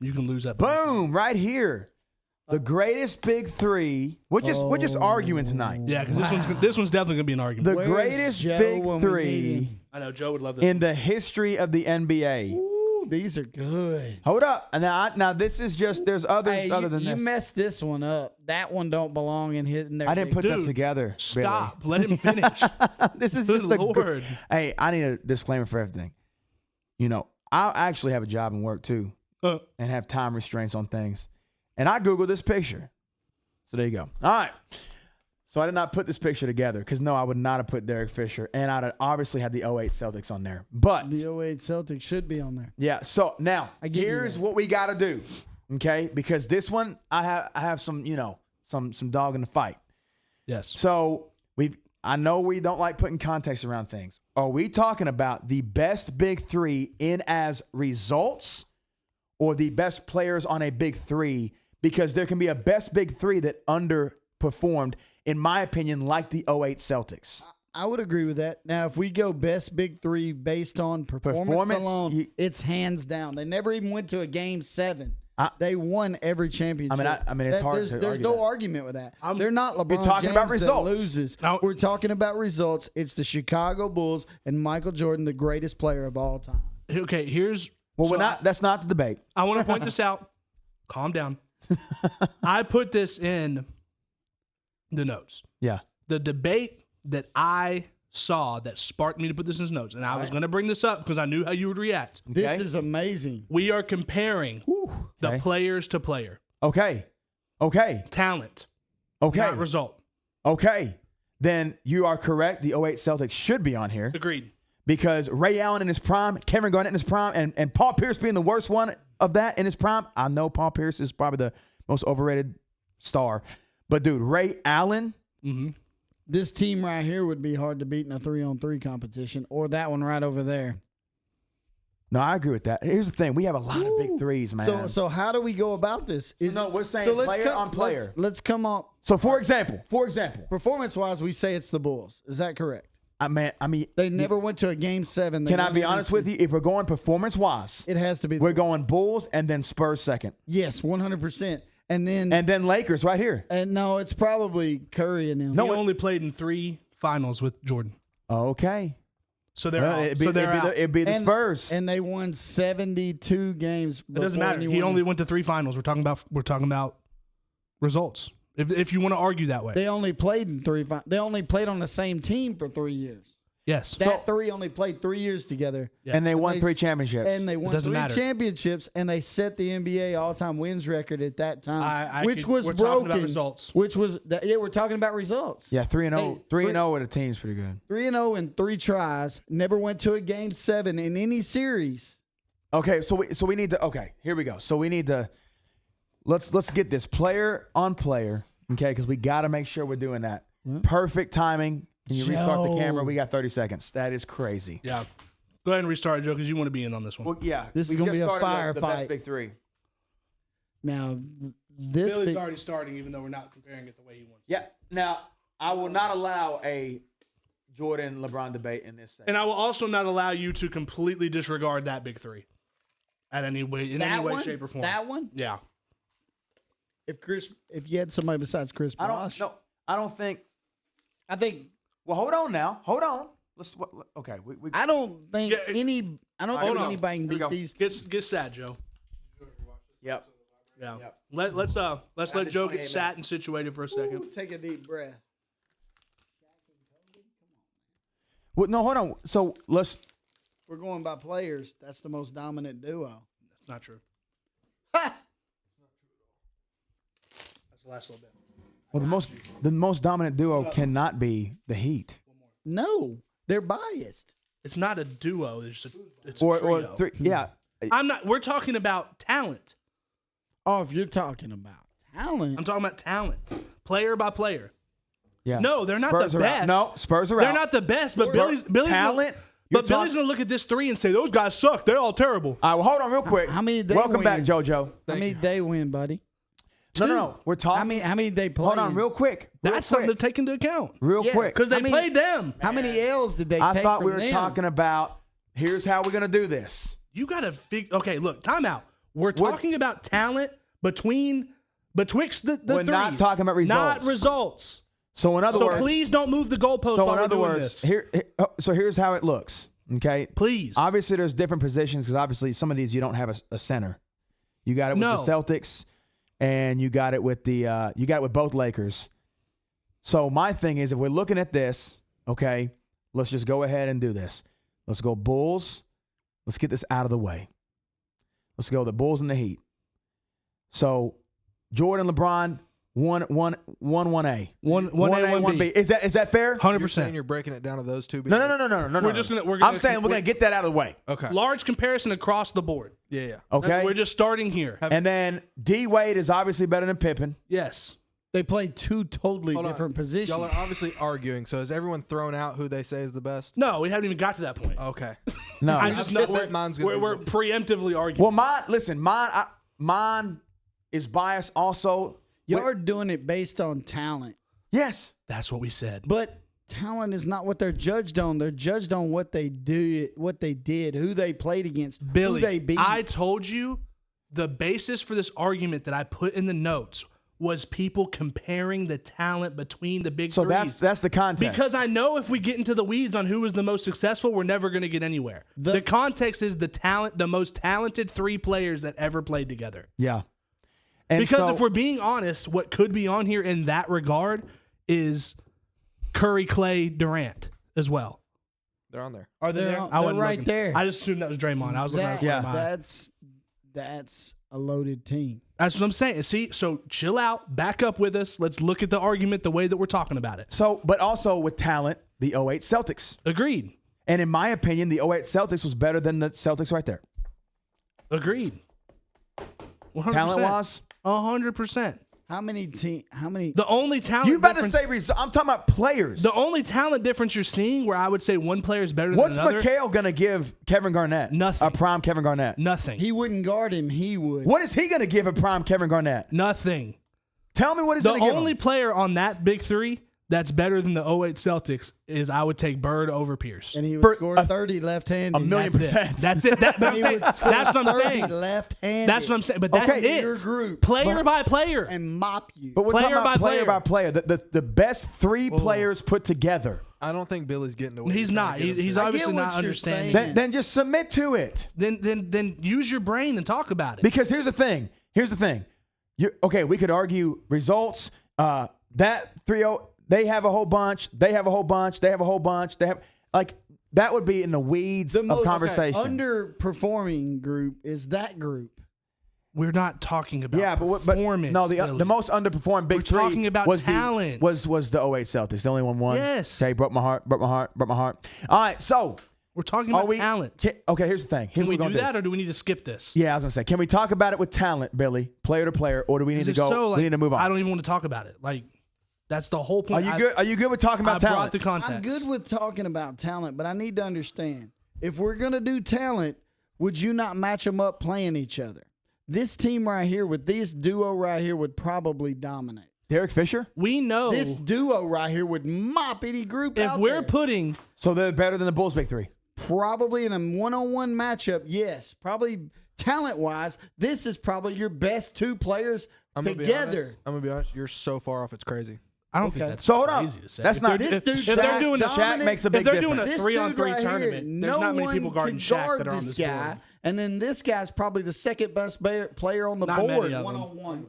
You can lose that. Boom! Right here, the greatest big three. We're just arguing tonight. Yeah, because this one's definitely gonna be an argument. The greatest big three I know Joe would love this in the history of the NBA. Ooh, these are good. Hold up. Now this is just, there's others Hey, other than you this. messed this one up. That one don't belong in hitting there. I didn't put that Dude, together. Stop. Let him finish. This is Good just the Lord. Hey, I need a disclaimer for everything. You know, I actually have a job and work too, and have time restraints on things. And I Googled this picture. So there you go. All right. So I did not put this picture together because, no, I would not have put Derek Fisher. And I'd have obviously had the 08 Celtics on there. But The 08 Celtics should be on there. yeah, so now here's what we got to do, okay? Because this one, I have some, you know, some dog in the fight. Yes. So I know we don't like putting context around things. Are we talking about the best big three in as results or the best players on a big three? Because there can be a best big three that underperformed, in my opinion, like the 08 Celtics. I would agree with that. Now, if we go best big three based on performance alone, it's hands down. They never even went to a game 7. They won every championship. I mean, it's hard to There's argue no that. argument with that. They're not LeBron You're talking James about results. that loses. Now- We're talking about results. It's the Chicago Bulls and Michael Jordan, the greatest player of all time. Okay, here's. Well, so that's not the debate. I want to point this out. Calm down. I put this in the notes. Yeah. The debate that I saw that sparked me to put this in his notes, and I was going to bring this up because I knew how you would react. This is amazing. We are comparing the Okay. players to player. Okay. Talent. Okay. Not result. Okay. Then you are correct. The 08 Celtics should be on here Agreed. because Ray Allen in his prime, Kevin Garnett in his prime, and Paul Pierce being the worst one of that in his prime. I know Paul Pierce is probably the most overrated star. But, dude, Ray Allen. Mm-hmm. This team right here would be hard to beat in a 3-on-3 competition, or that one right over there. No, I agree with that. Here's the thing. We have a lot of big threes, man. So how do we go about this? No, we're saying player on player. Let's come on. So, for example, Performance-wise, we say it's the Bulls. Is that correct? I mean, They never went to a game 7. Can I be honest with you? If we're going performance-wise, It has to be. we're going Bulls and then Spurs second. Yes, 100%. And then Lakers right here. and no, it's probably Curry and them. He only played in 3 finals with Jordan. Okay. So they're Well, out. it'd be the Spurs. And they won 72 games. It doesn't matter. He only went to 3 finals. We're talking about results. If you want to argue that way. They only played in 3. They only played on the same team for 3 years. Yes. That 3 only played 3 years together. Yes. And they won 3 championships. And they won doesn't 3 matter. championships, and they set the NBA all-time wins record at that time, which was we're broken. talking about results. Which was we're talking about results. Yeah, 3-0. Hey, 3-0 with a team's pretty good. 3-0 in 3 tries. Never went to a game 7 in any series. Okay, so we need to. Okay, here we go. So we need to. Let's get this player on player. Okay, because we got to make sure we're doing that. Perfect timing. Can you restart the camera? We got 30 seconds. That is crazy. Yeah. Go ahead and restart it, Joe, because you want to be in on this one. Well, yeah. This we is gonna just be a started the best firefight. big three. Now, this Billy's big, already starting, even though we're not comparing it the way he wants. Yeah. Now, I will not allow a Jordan LeBron debate in this segment. And I will also not allow you to completely disregard that big 3 at any way, in any way, shape, or form. That one? Yeah. If you had somebody besides Chris Bosh, I don't think. I think. Well, hold on now. Hold on. Okay. I don't think Yeah, any. I don't All right, think here we go. anybody can Here we beat go. these. Get sat, Joe. Yep. Yeah. Yep. Let's let Joe get 28 sat minutes. and situated for a second. Ooh, take a deep breath. Well, no, hold on. So We're going by players. That's the most dominant duo. That's not true. Ha! That's the last little bit. Well, the most dominant duo cannot be the Heat. No, they're biased. It's not a duo. It's a Or trio. 3. Yeah. I'm not. We're talking about talent. Oh, if you're talking about talent, I'm talking about talent, player by player. Yeah. No, they're not Spurs the are out. best. No, Spurs are out. They're not the best. But Billy's talent. But Billy's gonna look at this 3 and say those guys suck. They're all terrible. All right, well, hold on real quick. How many they Welcome win? back, JoJo. I mean, they win, buddy. No. We're talking. How many they play? Hold on, real quick. That's something to take into account. Real quick. Because they played them. How many L's did they take? I thought we from were them? talking about, here's how we're going to do this. You got to figure. Okay, look, time out. We're talking about talent betwixt the We're threes. not talking about results. Not results. So in other words, please don't move the goalpost. So while in we're other doing words, this. here's how it looks. Okay, Please. Obviously, there's different positions because obviously some of these you don't have a center. You got it with the Celtics, and you got it with both Lakers. So my thing is, if we're looking at this, okay, let's just go ahead and do this. Let's go Bulls. Let's get this out of the way. Let's go the Bulls and the Heat. So Jordan, LeBron, 1A. 1A, 1B. Is that fair? 100%. You're saying you're breaking it down to those two? No. I'm saying we're gonna get that out of the way. Okay. Large comparison across the board. Yeah. Okay. We're just starting here. And then D Wade is obviously better than Pippen. Yes. They play two totally Hold on. different positions. Y'all are obviously arguing. So has everyone thrown out who they say is the best? No, we haven't even got to that point. Okay. No. I just know we're be preemptively arguing. Well, mine is biased also. Y'all are doing it based on talent. Yes. That's what we said. But talent is not what they're judged on. They're judged on what they do, what they did, who they played against, Billy, who they beat. I told you the basis for this argument that I put in the notes was people comparing the talent between the big So threes. that's the context. Because I know if we get into the weeds on who was the most successful, we're never going to get anywhere. The context is the most talented three players that ever played together. Yeah. And because if we're being honest, what could be on here in that regard is Curry, Clay, Durant as well. They're on there. Are they there? I they're wasn't right looking. there. I just assumed that was Draymond. I was looking at That's a loaded team. That's what I'm saying. See, so chill out, back up with us. Let's look at the argument the way that we're talking about it. So, but also with talent, the 08 Celtics. Agreed. And in my opinion, the 08 Celtics was better than the Celtics right there. Agreed. 100%. Talent-wise? 100%. How many? The only talent You about to difference, say I'm talking about players. the only talent difference you're seeing where I would say one player is better What's than another. McHale going to give Kevin Garnett? Nothing. A prime Kevin Garnett. Nothing. He wouldn't guard him. He would. What is he going to give a prime Kevin Garnett? Nothing. Tell me what he's The going to give only him. player on that big three that's better than the 08 Celtics is I would take Bird over Pierce. And he would For score 30 left-handed. 1,000,000%. That's it. That's what I'm saying. Left-handed. That's what I'm saying. But that's Okay. Your it. group. Player by player. And mop you. But we're Player talking about by player player. by player. The best three players put together. I don't think Billy's getting away. He's not. He's I obviously get what not you're understanding. saying. Then just submit to it. Then use your brain and talk about it. Because here's the thing. Okay, we could argue results. That 3-0, they have a whole bunch. They have a whole bunch. They have a whole bunch. They have that would be in the weeds of conversation. Underperforming group is that group. We're not talking about but performance. no, the most underperformed big We're three talking about was talent. was the 08 Celtics. The only one won. Yes. Okay, broke my heart. All right, so We're talking about talent. Okay, here's the thing. Here's Can we what we're do gonna that, or do we need to skip this? Yeah, I was gonna say, can we talk about it with talent, Billy, player to player, or do we need to If go? so, we need to move on. I don't even want to talk about it. That's the whole Are point. you good? Are you good with talking about I brought talent? the context. I'm good with talking about talent, but I need to understand. If we're going to do talent, would you not match them up playing each other? This team right here with this duo right here would probably dominate. Derek Fisher. We know This duo right here would mop any group if out we're there. putting So they're better than the Bulls' big three. Probably in a one-on-one matchup, yes. Probably talent-wise, this is probably your best two players together. I'm gonna be honest. You're so far off. It's crazy. I don't think that's So hold on. crazy to say. That's If not they're- this dude. if they're doing a Shaq makes a big if they're doing difference. a This 3-on-3 dude right here, tournament, there's not many people guarding could Shaq guard that are on this this guy. board. And then this guy's probably the second best player on the Not many board, of them. one-on-one.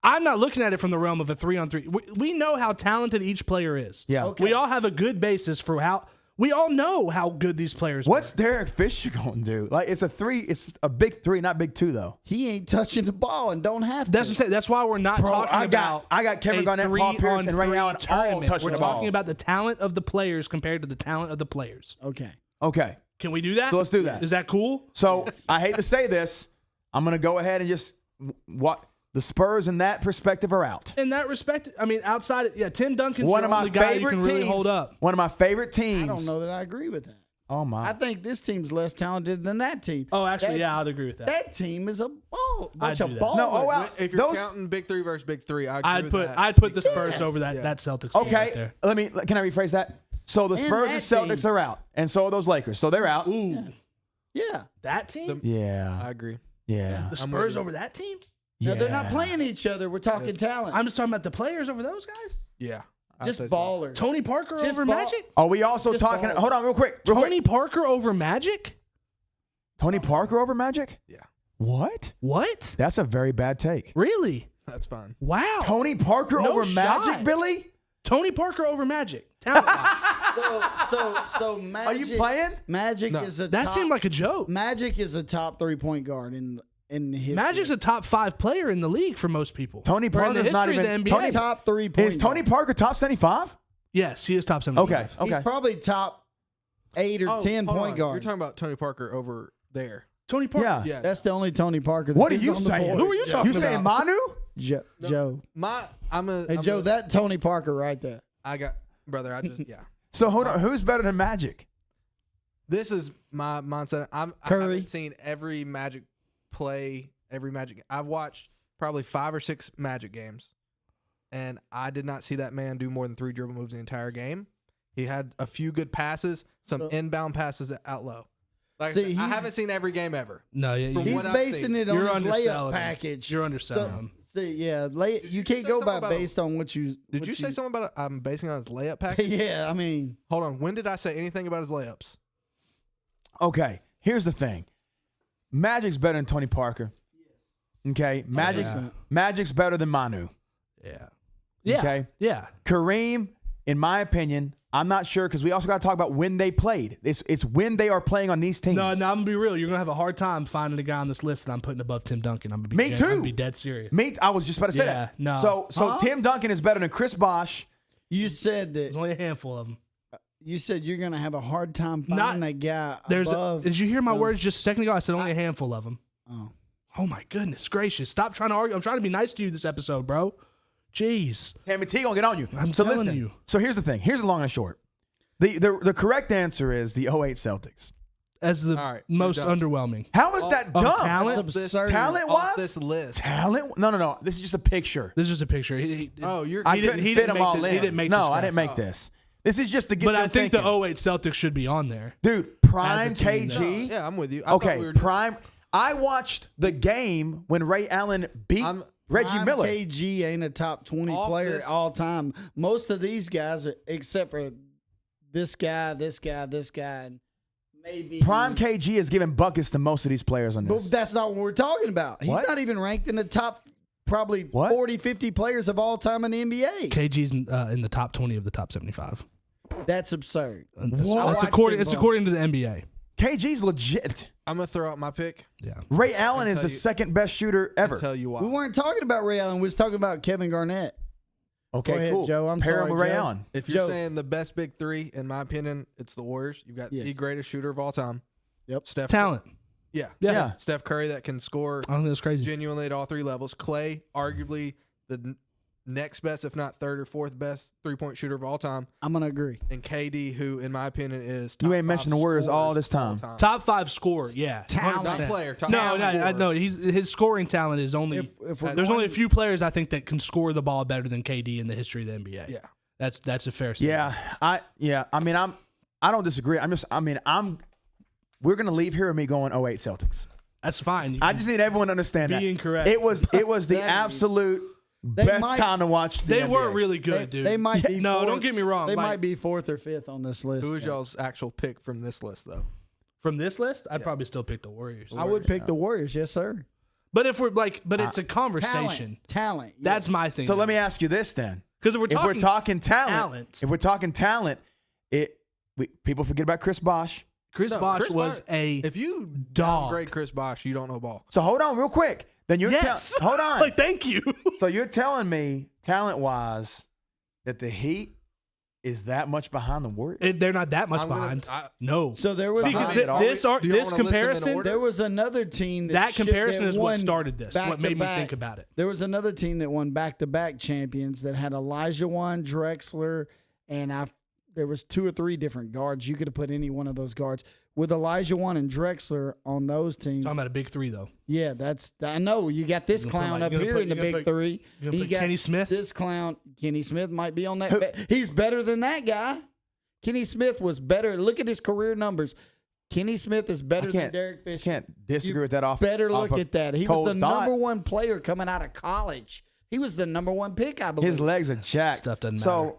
I'm not looking at it from the realm of a 3-on-3. We know how talented each player is. Yeah. Okay. We all have a good basis for how we all know how good these players What's are. Derek Fisher going to do? It's a three. It's a big three, not big two, though. He ain't touching the ball and don't have to. That's what I'm saying. That's why we're not talking about. I got Kevin a Garnett, Paul Pierce, and Ray 3-on-3 Allen all tournament. touching We're the ball. talking about the talent of the players compared to the talent of the players. Okay. Okay. Can we do that? So let's do that. Is that cool? So I hate to say this. I'm going to go ahead and just what the Spurs in that perspective are out. In that respect, I mean, outside, Tim Duncan's One the of my only guy you favorite can teams. really hold up. One of my favorite teams. I don't know that I agree with that. Oh, I my. think this team's less talented than that team. Oh, actually, That's- yeah, I'd agree with that. That team is a bunch do of that. ballers. No, well, If you're those- counting big three versus big three, I agree with that. I'd put the Spurs Yes. over that Yeah. that Celtics team right Okay, there. can I rephrase that? So the And Spurs that and Celtics team. are out, and so are those Lakers. So they're out. Ooh, Yeah. that team? Yeah, I agree. yeah. The I'm with Spurs you. over that team? Now, they're not Yeah. playing each other. We're talking talent. I'm just talking about the players over those guys. Yeah. I'd just say so. ballers. Tony Parker Just over ball- Magic? Are we also Just talking? balls. Hold on, real quick. Real Tony quick. Parker over Magic? Tony Parker over Magic? Yeah. What? What? That's a very bad take. Really? That's fine. Wow. Tony Parker No over shot. Magic, Billy? Tony Parker over Magic. Talent-wise. So Magic. Are you playing? Magic No. is a That top, seemed like a joke. Magic is a top 3-point guard in history. Magic's a top 5 player in the league for most people. Tony Or in the Parker's not history of even. the NBA. Tony, top 3-point. is Tony Parker top 75? Yes, he is top 75. Okay, okay. He's probably top 8 or 10 hold point on. guard. You're talking about Tony Parker over there. Tony Parker. Yeah. Yeah. That's the only Tony Parker. What that are you is on the saying? board. Who are you talking You saying about? Manu? Joe. Hey, Joe, that Tony Parker right there. I got brother. I just yeah. So hold on, who's better than Magic? This is my mindset. I Curry. haven't seen every Magic play, every Magic. I've watched probably 5 or 6 Magic games, and I did not see that man do more than 3 dribble moves the entire game. He had a few good passes, some So- inbound passes out low. Like See, I he's- haven't seen every game ever. No, yeah, From you, He's what I've basing seen. it on you're his underselling layup him. package. You're underselling him. See, yeah, you can't said go something by about based on what you. Did what you say something about I'm basing on his layup package? Yeah, I mean, Hold on. When did I say anything about his layups? Okay, here's the thing. Magic's better than Tony Parker. Okay, Magic's better than Manu. Yeah. Yeah. Okay. Yeah. Kareem, in my opinion, I'm not sure because we also got to talk about when they played. It's when they are playing on these teams. No, I'm gonna be real. You're gonna have a hard time finding a guy on this list that I'm putting above Tim Duncan. I'm gonna be Me dead, too. I'm gonna be dead serious. I was just about to say Yeah, that. no. So Tim Duncan is better than Chris Bosh. you said There's that. only a handful of them. You said you're gonna have a hard time finding a guy There's. above. Did you hear my words just a second ago? I said only a handful of them. Oh. Oh my goodness gracious! Stop trying to argue. I'm trying to be nice to you this episode, bro. Jeez. Tammy T gonna get on you. I'm so telling listen, you. So here's the thing. Here's the long and short. The correct answer is the 08 Celtics. As the All right, most you're done. underwhelming. How is that of dumb? talent? That's absurd. Talent Off was this list. talent. No. This is just a picture. This is just a picture. Oh, you're. I didn't- couldn't he fit didn't them make all this- in. he didn't make no, this I didn't make graphic. this. This is just to get But them I think thinking. the 08 Celtics should be on there. Dude, prime As a team, KG. yeah, I'm with you. I thought Okay, we were- prime. I watched the game when Ray Allen beat I'm- Reggie Prime Miller. KG ain't a top 20 Off player this- all time. Most of these guys, except for this guy, and maybe Prime KG is giving buckets to most of these players on But this. that's not what we're talking about. He's What? not even ranked in the top probably What? 40, 50 players of all time in the NBA. KG's in the top 20 of the top 75. That's absurd. That's, What? that's Watched according. him It's bump. according to the NBA. KG's legit. I'm gonna throw out my pick. Yeah. Ray Allen is tell the you- second best shooter I'll ever. tell you why. We weren't talking about Ray Allen. We was talking about Kevin Garnett. Okay, Go ahead, cool. Joe. I'm Pair him sorry, with Ray Joe. Allen. If you're Joe. saying the best big three, in my opinion, it's the Warriors. You've got the Yes. greatest shooter of all time. Yep. Steph. Talent. Yeah. Yeah. Yeah. Steph Curry that can score I don't think that's crazy. genuinely at all 3 levels. Clay, arguably the next best, if not third or fourth best 3-point shooter of all time. I'm going to agree. And KD, who in my opinion is You top ain't mentioned 5 the Warriors all scorers this of all time. Top 5 scorer. Yeah. Talent. 100%. Not player. Top No, five no, scorer. no. His scoring talent is only. If we're There's going- only a few players I think that can score the ball better than KD in the history of the NBA. Yeah. That's a fair statement. Yeah. I don't disagree. We're gonna leave here with me going 08 Celtics. That's fine. You I can just need everyone to understand that. be incorrect. It was the That- absolute best might- time to watch the They NBA. were really good, dude. They might be. No, fourth- don't get me wrong. They Like, might be 4th or 5th on this list. Who is y'all's actual pick from this list, though? from this list. I'd probably still pick the Warriors. I would pick the Warriors. Yes, sir. But if we're like, but it's a conversation. Talent. yes. That's my thing. So let me ask you this then. because if we're talking, talent, if we're talking talent, people forget about Chris Bosh. Chris No, Bosh Chris was Bosh- a If you dog. downgrade Chris Bosh, you don't know ball. So hold on, real quick. Then you're yes. hold on. like, thank you. So you're telling me, talent wise, that the Heat is that much behind the Warriors? They're not that much I'm gonna- behind. I- no. So there was See, Behind because it all. this Do you wanna this list them in comparison, order? there was another team that comparison is what won started this. What made me back-to-back. think about it. There was another team that won back-to-back champions that had Elijah Wan, Drexler, and there was 2 or 3 different guards. You could have put any one of those guards with Elijah Wan and Drexler on those teams. Talking about a big three though. Yeah, I know. You got this clown up here in the big three. You got Kenny Smith. This clown, Kenny Smith, might be on that. He's better than that guy. Kenny Smith was better. Look at his career numbers. Kenny Smith is better than Derek Fisher. Can't disagree with that off. Better look off at that. He was cold the thought. number 1 player coming out of college. He was the number 1 pick, I believe. His legs are jacked. Stuff doesn't matter.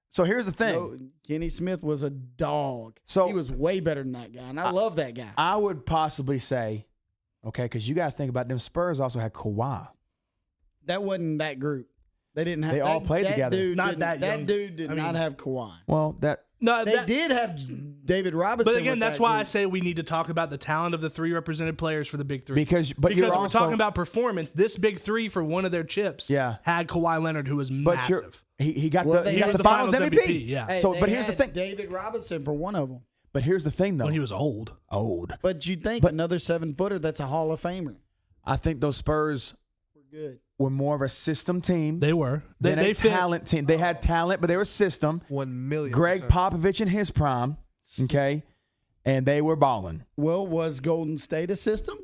So here's the thing. No, Kenny Smith was a dog. So he was way better than that guy, and I love that guy. I would possibly say, okay, because you got to think about them. Spurs also had Kawhi. That wasn't that group. They didn't have. They all played together. Dude Not that young. That dude did not have Kawhi. Well, They did have David Robinson. But again, with that's that why I group. say we need to talk about the talent of the 3 represented players for the big 3. because Because you're we're also, talking about performance. This big 3 for one of their chips had Kawhi Leonard, who was but you're, massive. he got Well, the he he got was the the Finals Finals MVP. MVP, yeah. Hey, So, they but here's the had thing. David Robinson for one of them. But here's the thing, though. When he was old. Old. But you think another 7-footer that's a Hall of Famer? I think those Spurs We're good. were more of a system team They were. than They a fit. talent team. They had talent, but they were system. 1 million. Greg Popovich in his prime, okay, and they were balling. Well, was Golden State a system?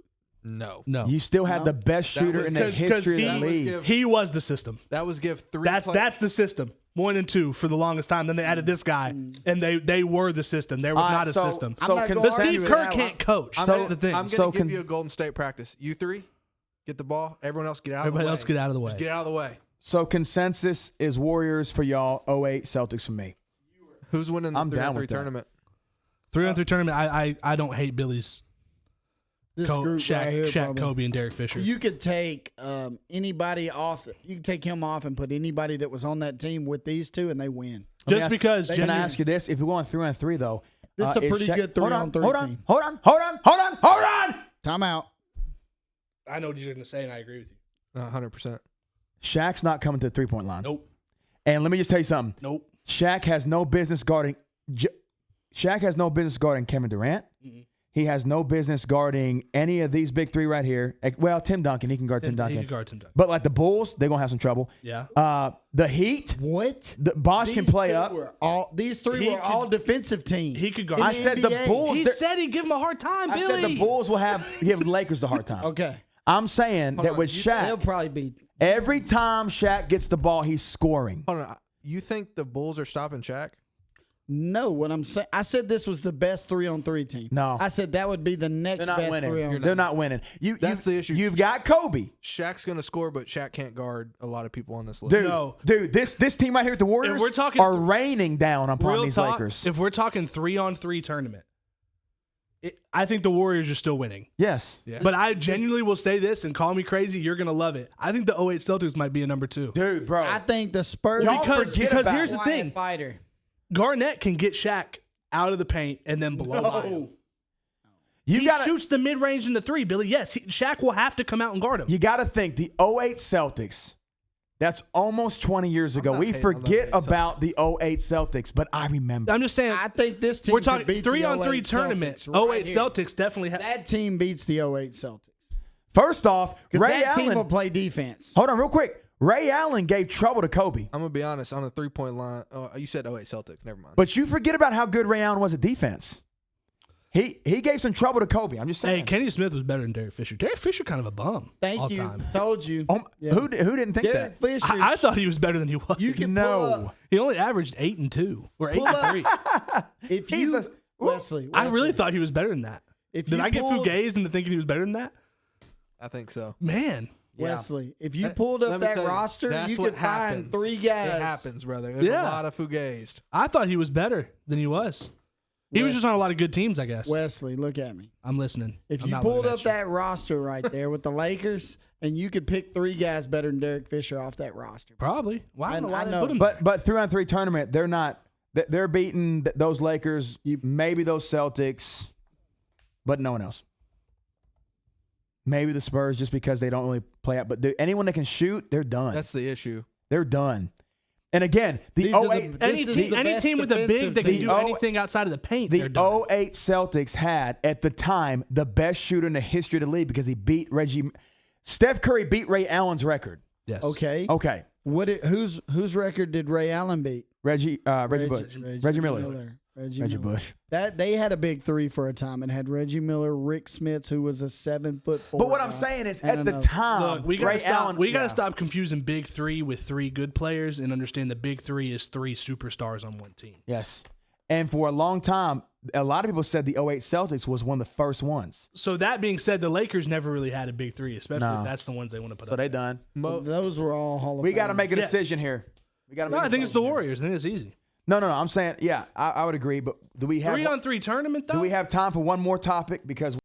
No. No. You still had No. the best shooter was in the 'cause history of the he- league. He was the system. That was give 3 That's the system. 1 and 2 for the longest time. Then they added this guy, and they were the system. There was All right, not a so- system. so I'm not can- gonna But argue Steve with Kerr that can't one. coach. I'm That's gonna, the thing. I'm going to So give can- you a Golden State practice. You 3, get the ball. Everyone else get out of the way. Everybody else get out of the way. Just get out of the way. So consensus is Warriors for y'all, 08 Celtics for me. Who's winning the I'm down 3-on-3 with that. tournament? 3-on-3 tournament. I don't hate Billy's This group Shaq, right here, Shaq, probably. Kobe, and Derek Fisher. You could take anybody off. You could take him off and put anybody that was on that team with these two, and they win. Let me Just ask- because Can I genuine- ask you this? If we're going 3-on-3, though, This is a is pretty Shaq- good hold on, 3-on-3 hold on, team. Hold on. Timeout. I know what you're going to say, and I agree with you. 100%. Shaq's not coming to the 3-point line. Nope. And let me just tell you something. Nope. Shaq has no business guarding. Shaq has no business guarding Kevin Durant. Mhm. He has no business guarding any of these big 3 right here. Well, Tim Duncan, he can guard Tim He Duncan. could guard Tim Duncan. But like the Bulls, they're gonna have some trouble. Yeah. The Heat, What? Bosh can play up. These three He were could- all defensive teams. He could guard. I said the NBA. Bulls. He they're- said he'd give him a hard time, I Billy. said the Bulls will give the Lakers the hard time. Okay. I'm saying Hold that on, with you- They'll Shaq, probably be. every time Shaq gets the ball, he's scoring. Hold on. You think the Bulls are stopping Shaq? No, what I'm saying, I said this was the best 3-on-3 team. No. I said that would be the next They're not best winning. 3-on-3. They're not winning. That's the issue. You've got Kobe. Shaq's going to score, but Shaq can't guard a lot of people on this list. Dude, this team right here at the Warriors we're talking are raining down upon Real these talk, Lakers. if we're talking 3-on-3 tournament, I think the Warriors are still winning. Yes. Yeah. But I genuinely will say this, and call me crazy, you're going to love it. I think the 08 Celtics might be a number 2. Dude, bro. I think the Spurs. Y'all Because forget about here's the Quiet thing. fighter. Garnett can get Shaq out of the paint and then blow by him. You He gotta shoots the mid-range in the 3, Billy. Yes, Shaq will have to come out and guard him. you gotta think the 08 Celtics. That's almost 20 years ago. not We hating on the forget 08 about the 08 Celtics, but I remember. I'm just saying, I think this team we're could talking beat 3-on-3 the 08 tournament. Celtics right 08 here. Celtics definitely have. That team beats the 08 Celtics. First off, Because Ray that team will Allen. play defense. Hold on, real quick. Ray Allen gave trouble to Kobe, I'm going to be honest. On the 3-point line, you said 08 Celtics. Never mind. but you forget about how good Ray Allen was at defense. He gave some trouble to Kobe. I'm just saying. Hey, Kenny Smith was better than Derek Fisher. Derek Fisher kind of a bum. Thank all you. Time. Told you. Yeah. Who didn't think Derek that? Fisher. I thought he was better than he was. You can pull No. up, He only averaged 8 and 2 or 8 Pull and up. 3. if He's you a- Wesley. I really Wesley, thought he was better than that. if Did you I get pulled- fugazed into thinking he was better than that? I think so. Man, Wesley, if you That- pulled let up me that tell you, roster, that's you what could find happens. 3 guys. It happens, brother. There's Yeah. a lot of fugazed. I thought he was better than he was. He was just on a lot of good teams, I guess. Wesley, look at me. I'm listening. If I'm you not pulled looking up at you. that roster right there with the Lakers, and you could pick 3 guys better than Derek Fisher off that roster. Probably. Well, I don't know why I they know. put him But 3-on-3 tournament, they're not. They're beating those Lakers, maybe those Celtics, but no one else. Maybe the Spurs, just because they don't really play out. But anyone that can shoot, they're done. That's the issue. They're done. And again, the These are the- 08 this Any is team, the any best team with a big defensive that can team. do anything outside of the paint, the they're done. 08 Celtics had at the time the best shooter in the history of the league because he beat Reggie. Steph Curry beat Ray Allen's record. Yes. Okay. Okay, Whose record did Ray Allen beat? Reggie Bush. Reggie Miller. Reggie Bush. That they had a big three for a time and had Reggie Miller, Rick Smits, who was a 7'4". But what I'm saying is, at the time, Look, we gotta Ray stop. Allen, We gotta stop confusing big three with three good players and understand the big three is three superstars on one team. Yes. And for a long time, a lot of people said the 08 Celtics was one of the first ones. So that being said, the Lakers never really had a big three, especially No. if that's the ones they want to put So up. they done. Those were all Hall of We got to Famers. make a Yes. decision here. We got to. No, I think it's the Warriors. I think it's easy. No. I'm saying, yeah, I would agree. But do we have 3-on-3 tournament though? do we have time for one more topic? Because